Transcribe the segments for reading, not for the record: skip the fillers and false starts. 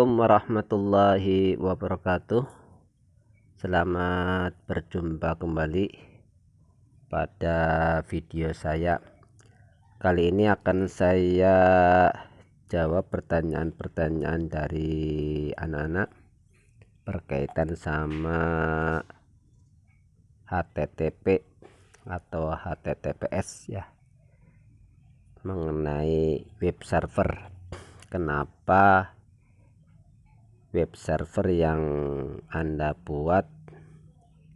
Assalamualaikum warahmatullahi wabarakatuh. Selamat berjumpa kembali pada video saya. Kali ini akan saya jawab pertanyaan-pertanyaan dari anak-anak berkaitan sama HTTP atau HTTPS ya, mengenai web server. Kenapa web server yang Anda buat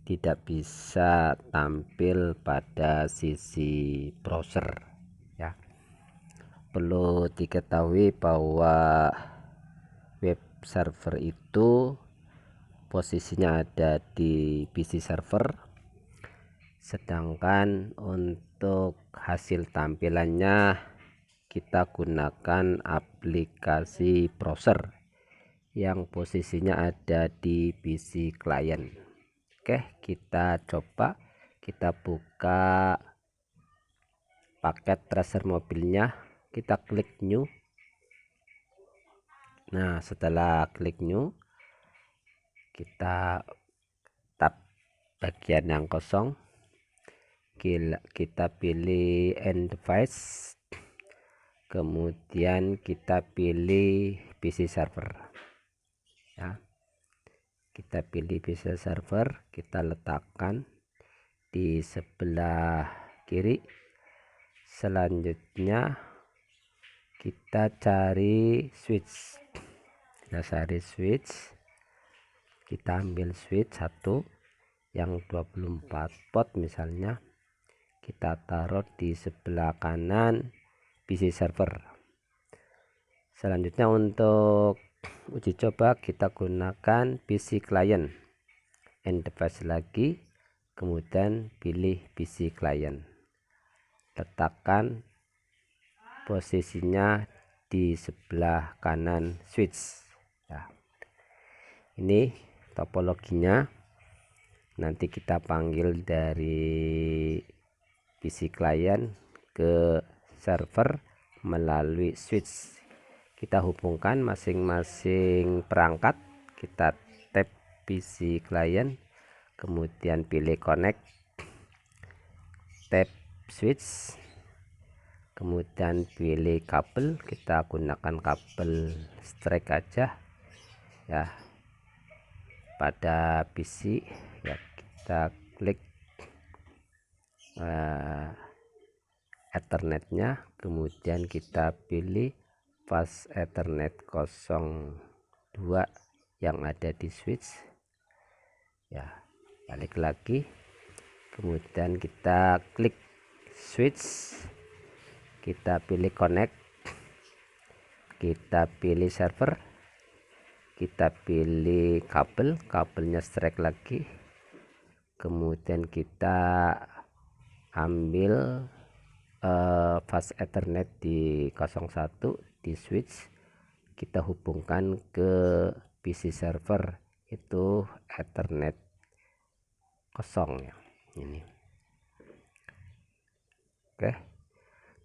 tidak bisa tampil pada sisi browser ya? Perlu diketahui bahwa web server itu posisinya ada di PC server, sedangkan untuk hasil tampilannya kita gunakan aplikasi browser yang posisinya ada di PC klien. Oke, kita coba, kita buka paket tracer mobilnya, kita klik new. Nah, setelah klik new, kita tab bagian yang kosong, kita pilih end device, kemudian kita pilih PC server ya. Kita pilih PC server, kita letakkan di sebelah kiri. Selanjutnya kita cari switch, kita ambil switch satu yang 24 port misalnya, kita taruh di sebelah kanan PC server. Selanjutnya untuk uji coba kita gunakan PC client, end device lagi, kemudian pilih PC client, letakkan posisinya di sebelah kanan switch ya. Ini topologinya. Nanti kita panggil dari PC client ke server melalui switch. Kita hubungkan masing-masing perangkat, kita tap PC client, kemudian pilih connect, tap switch, kemudian pilih kabel, kita gunakan kabel strike aja ya pada PC ya. Kita klik Ethernetnya, kemudian kita pilih fast Ethernet 02 yang ada di switch ya. Balik lagi, kemudian kita klik switch, kita pilih connect, kita pilih server, kita pilih kabelnya strike lagi, kemudian kita ambil fast Ethernet di 01 di switch, kita hubungkan ke PC server, itu Ethernet 0 ya ini. Oke,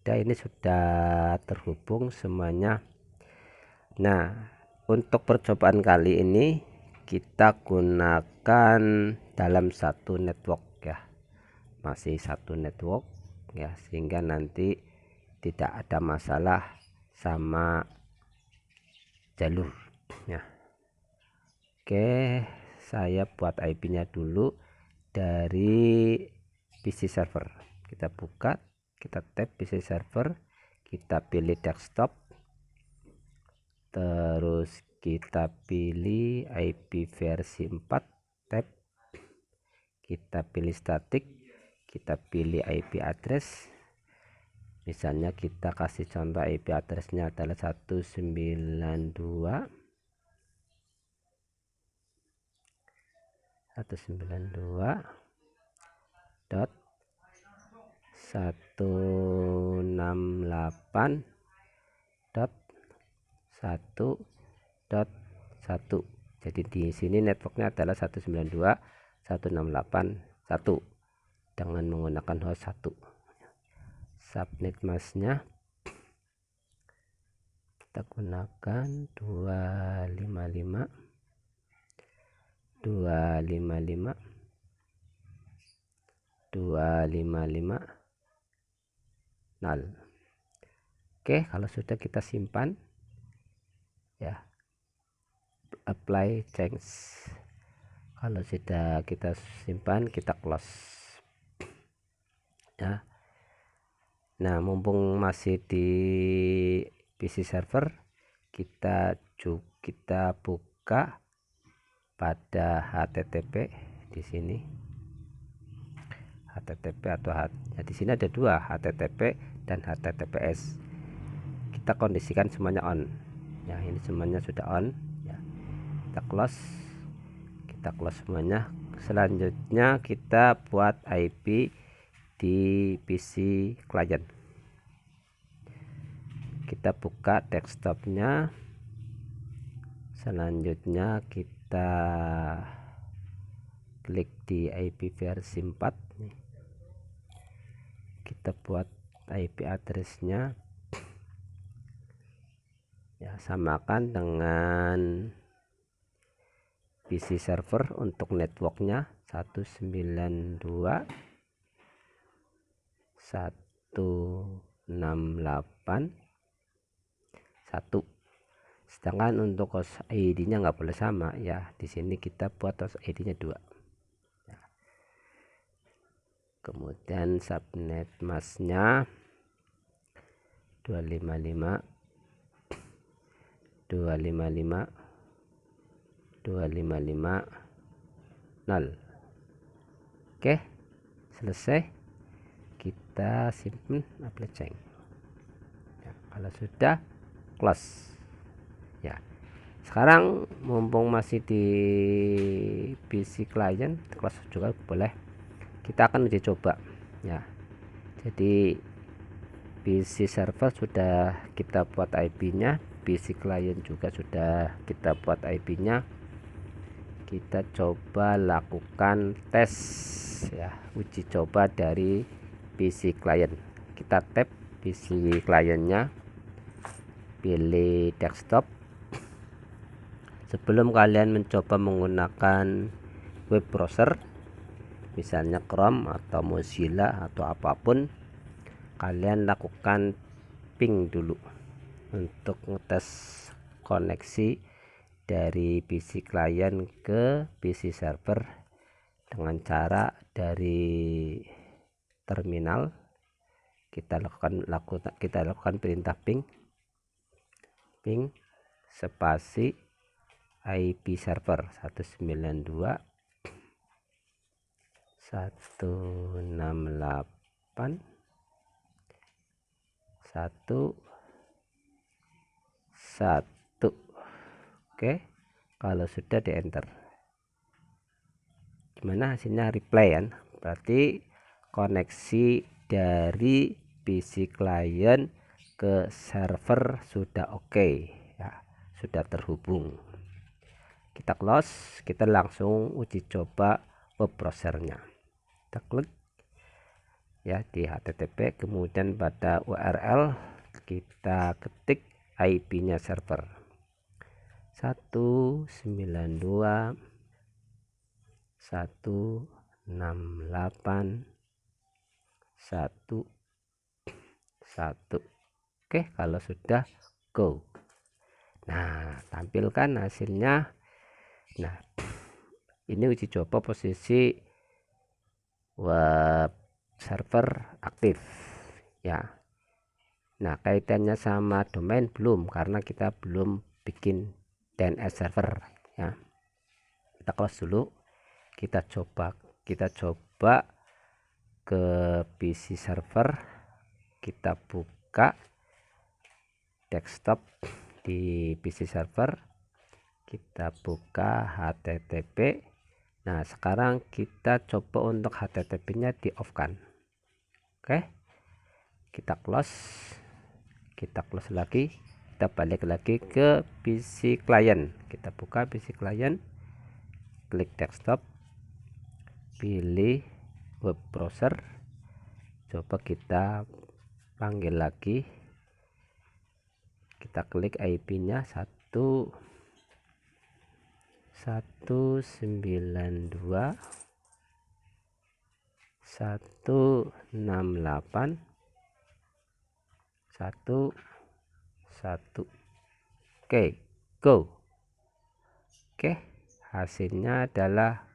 ini sudah terhubung semuanya. Nah, untuk percobaan kali ini kita gunakan dalam satu network ya, masih satu network ya, sehingga nanti tidak ada masalah sama jalur ya. Oke, saya buat IP nya dulu dari PC server. Kita buka, kita tap PC server, kita pilih desktop, terus kita pilih IP versi 4, tap, kita pilih static, kita pilih IP address. Misalnya kita kasih contoh IP addressnya adalah 192.168.1.1. Jadi di sini networknya adalah 192.168.1 dengan menggunakan host 1. Subnet masknya kita kita gunakan 255 0. Oke, kalau sudah kita simpan ya, apply change. Kalau sudah kita simpan, kita close ya. Nah, mumpung masih di PC server, kita buka pada HTTP di sini. HTTP atau ya, di sini ada dua, HTTP dan HTTPS. Kita kondisikan semuanya on ya, ini semuanya sudah on ya. Kita close semuanya. Selanjutnya kita buat IP di PC client. Kita buka desktopnya. Selanjutnya kita klik di IP versi 4 nih. Kita buat IP addressnya ya, samakan dengan PC server. Untuk networknya 192.168.1. Sedangkan untuk host ID-nya nggak boleh sama ya. Di sini kita buat host ID-nya 2. Kemudian subnet masknya 255.255.0. Oke, selesai. Kita simpan, apply change ya. Kalau sudah, close ya. Sekarang mumpung masih di PC client, close juga boleh. Kita akan uji coba ya. Jadi PC server sudah kita buat IP-nya, PC client juga sudah kita buat IP-nya. Kita coba lakukan tes ya, uji coba dari PC client. Kita tap PC clientnya, pilih desktop. Sebelum kalian mencoba menggunakan web browser, misalnya Chrome atau Mozilla atau apapun, kalian lakukan ping dulu untuk ngetes koneksi dari PC client ke PC server dengan cara dari terminal kita lakukan perintah ping spasi IP server 192.168.1. Oke, kalau sudah di enter, gimana hasilnya? Reply kan, berarti koneksi dari PC client ke server sudah oke ya, sudah terhubung. Kita close, kita langsung uji coba web browsernya. Kita klik ya di HTTP, kemudian pada URL kita ketik IP-nya server 192.168.1. Oke, kalau sudah, go. Nah, tampilkan hasilnya. Nah, ini uji coba posisi web server aktif ya. Nah, kaitannya sama domain belum, karena kita belum bikin DNS server ya. Kita close dulu. Kita coba ke PC server. Kita buka desktop di PC server, kita buka HTTP. Nah, sekarang kita coba untuk HTTP-nya di off kan. Oke, kita close lagi, kita balik lagi ke PC client. Kita buka PC client, klik desktop, pilih web browser, coba kita panggil lagi kita klik IP-nya 192.168.1.1. Oke, go. Oke, hasilnya adalah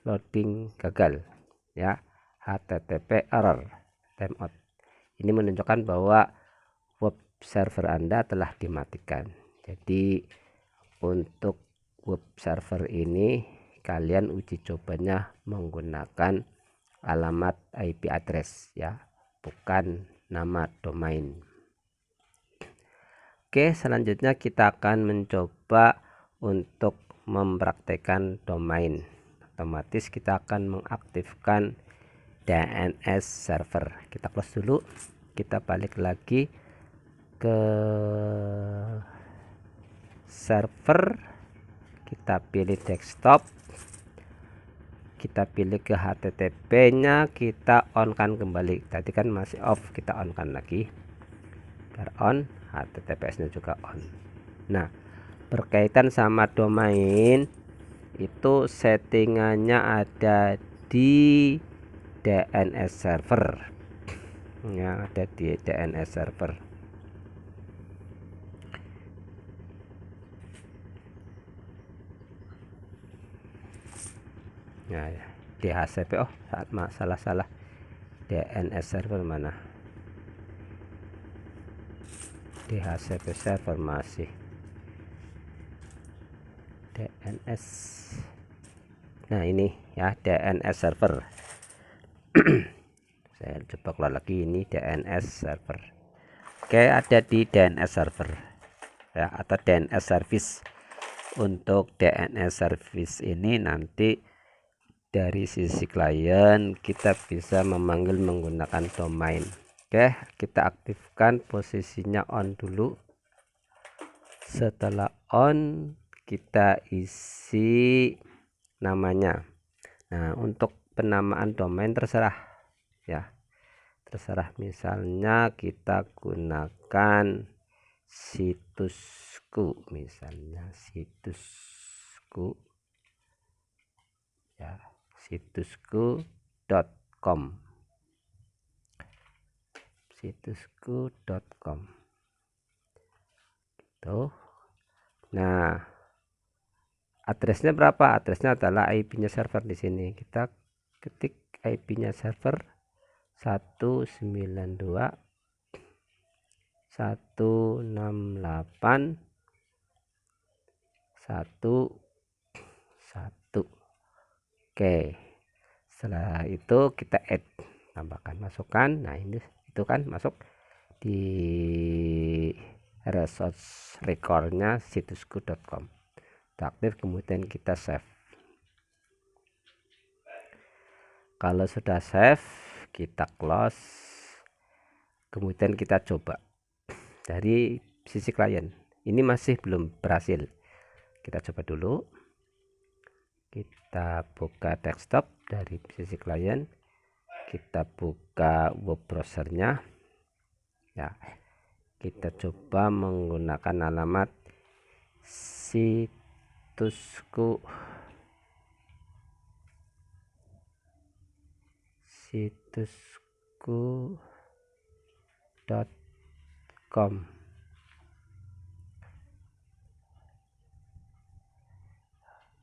loading gagal ya, HTTP error, timeout. Ini menunjukkan bahwa web server Anda telah dimatikan. Jadi untuk web server ini kalian uji cobanya menggunakan alamat IP address ya, bukan nama domain. Oke, selanjutnya kita akan mencoba untuk mempraktekkan domain. Otomatis kita akan mengaktifkan DNS server. Kita close dulu, kita balik lagi ke server, kita pilih desktop, kita pilih ke HTTP nya, kita on kan kembali. Tadi kan masih off, kita on kan lagi biar on, HTTPS nya juga on. Nah, berkaitan sama domain itu settingannya ada di DNS server ya, ada di DNS server. Nah, DHCP, oh salah DNS server mana, DHCP server masih DNS. Nah ini ya, DNS server. Saya coba keluar lagi, ini DNS server. Oke, ada di DNS server ya, atau DNS service. Untuk DNS service ini nanti dari sisi klien kita bisa memanggil menggunakan domain. Oke, kita aktifkan posisinya on dulu. Setelah on, kita isi namanya. Nah, untuk penamaan domain terserah ya, terserah. Misalnya kita gunakan situsku, misalnya situsku ya, situsku.com, situsku.com tuh. Nah, addressnya berapa? Addressnya adalah IP-nya server. Di sini kita ketik IP-nya server 192.168.1.1. Oke, setelah itu kita add, tambahkan, masukkan. Nah ini itu kan masuk di resource recordnya situsku.com. Aktif, kemudian kita save. Kalau sudah save, kita close, kemudian kita coba dari sisi klien. Ini masih belum berhasil, kita coba dulu. Kita buka desktop dari sisi klien, kita buka web browsernya ya, kita coba menggunakan alamat situsku.com.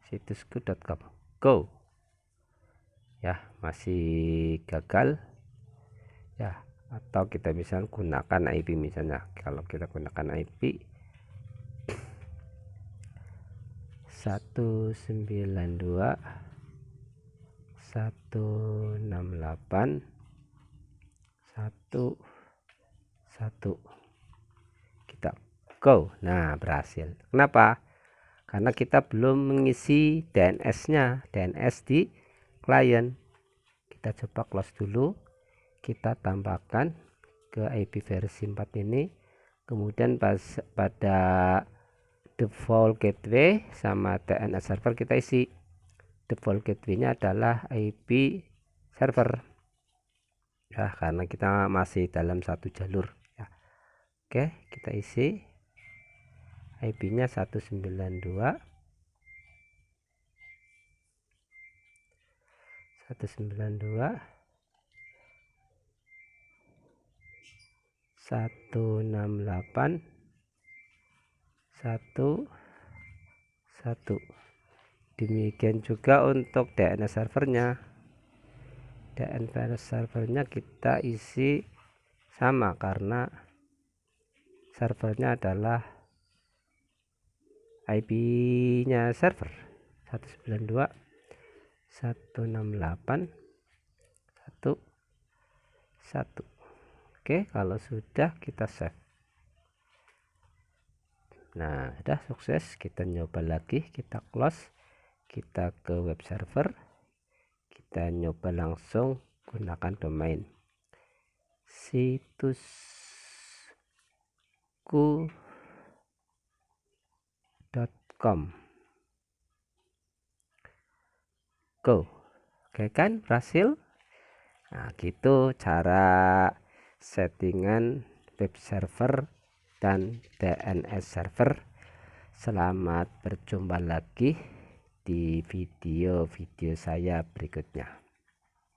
situsku.com, go ya, masih gagal ya. Atau kita bisa gunakan IP, misalnya kalau kita gunakan IP 192.168.1.1, kita go. Nah, berhasil. Kenapa? Karena kita belum mengisi DNS-nya, DNS di klien. Kita coba close dulu, kita tambahkan ke IP versi 4 ini, kemudian pada default gateway sama DNS server kita isi. Default gateway-nya adalah IP server ya, karena kita masih dalam satu jalur ya. Oke, kita isi IP nya 192.168.1.1. Demikian juga untuk DNS servernya. DNS servernya kita isi sama karena servernya adalah IP nya server 192.168.1.1. Oke, kalau sudah kita save. Nah, sudah sukses. Kita nyoba lagi, kita close, kita ke web server, kita nyoba langsung gunakan domain situsku.com. Go. Oke kan, berhasil. Nah, gitu cara settingan web server dan DNS server. Selamat berjumpa lagi di video-video saya berikutnya.